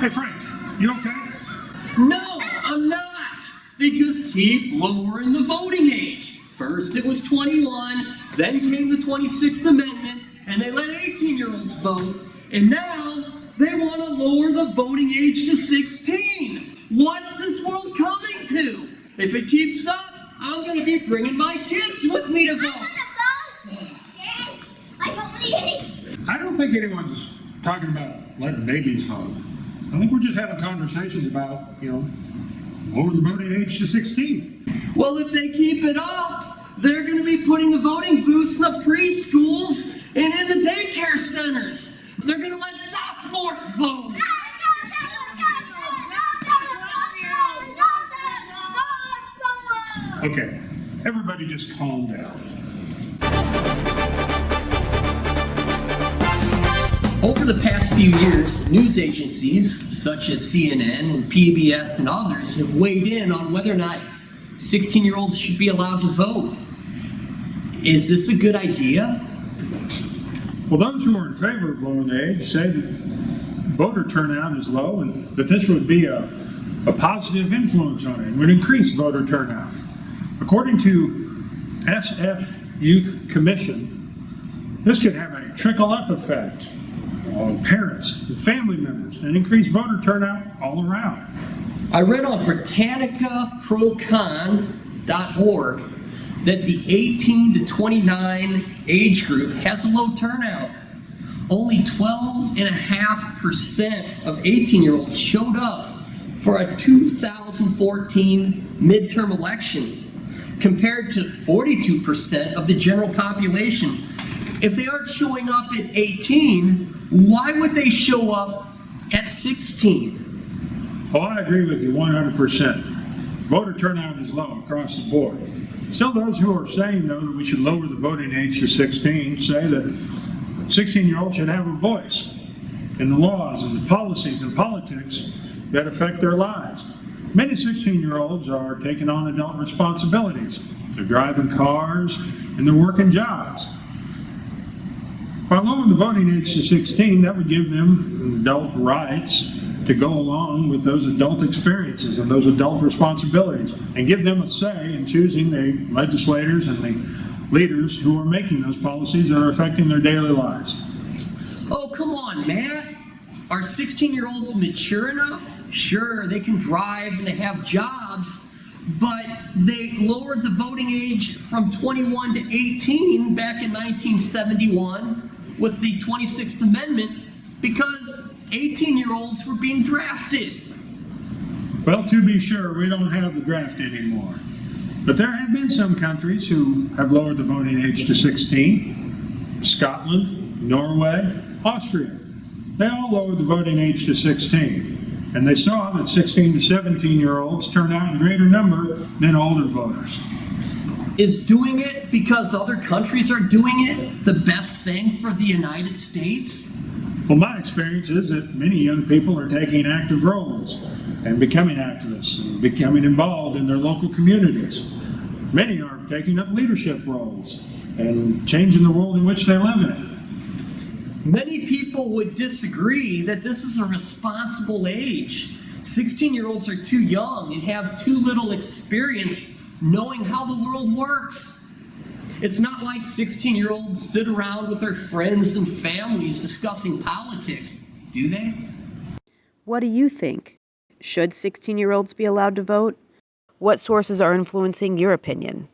Hey, Frank, you okay? No, I'm not. They just keep lowering the voting age. First it was 21, then came the 26th Amendment, and they let 18-year-olds vote, and now they want to lower the voting age to 16. What's this world coming to? If it keeps up, I'm going to be bringing my kids with me to vote. I want to vote! Dad, I'm only 8. I don't think anyone's talking about letting babies vote. I think we're just having conversations about, lowering the voting age to 16. Well, if they keep it up, they're going to be putting the voting booths in the preschools and in the daycare centers. They're going to let sophomores vote. Okay, everybody just calm down. Over the past few years, news agencies such as CNN and PBS and others have weighed in on whether or not 16-year-olds should be allowed to vote. Is this a good idea? Well, those who are in favor of lowering the age say that voter turnout is low and that this would be a positive influence on it and would increase voter turnout. According to SF Youth Commission, this could have a trickle-up effect on parents and family members and increase voter turnout all around. I read on BritannicaProCon.org that the 18 to 29 age group has a low turnout. Only 12.5% of 18-year-olds showed up for a 2014 midterm election, compared to 42% of the general population. If they aren't showing up at 18, why would they show up at 16? Oh, I agree with you 100%. Voter turnout is low across the board. Still, those who are saying, though, that we should lower the voting age to 16 say that 16-year-olds should have a voice in the laws and the policies and politics that affect their lives. Many 16-year-olds are taking on adult responsibilities. They're driving cars and they're working jobs. By lowering the voting age to 16, that would give them adult rights to go along with those adult experiences and those adult responsibilities and give them a say in choosing the legislators and the leaders who are making those policies that are affecting their daily lives. Oh, come on, Matt. Are 16-year-olds mature enough? Sure, they can drive and they have jobs, but they lowered the voting age from 21 to 18 back in 1971 with the 26th Amendment because 18-year-olds were being drafted. Well, to be sure, we don't have the draft anymore. But there have been some countries who have lowered the voting age to 16. Scotland, Norway, Austria. They all lowered the voting age to 16. And they saw that 16 to 17-year-olds turn out in greater number than older voters. Is doing it because other countries are doing it the best thing for the United States? Well, my experience is that many young people are taking active roles and becoming activists and becoming involved in their local communities. Many are taking up leadership roles and changing the world in which they live in. Many people would disagree that this is a responsible age. 16-year-olds are too young and have too little experience knowing how the world works. It's not like 16-year-olds sit around with their friends and families discussing politics, do they? What do you think? Should 16-year-olds be allowed to vote? What sources are influencing your opinion?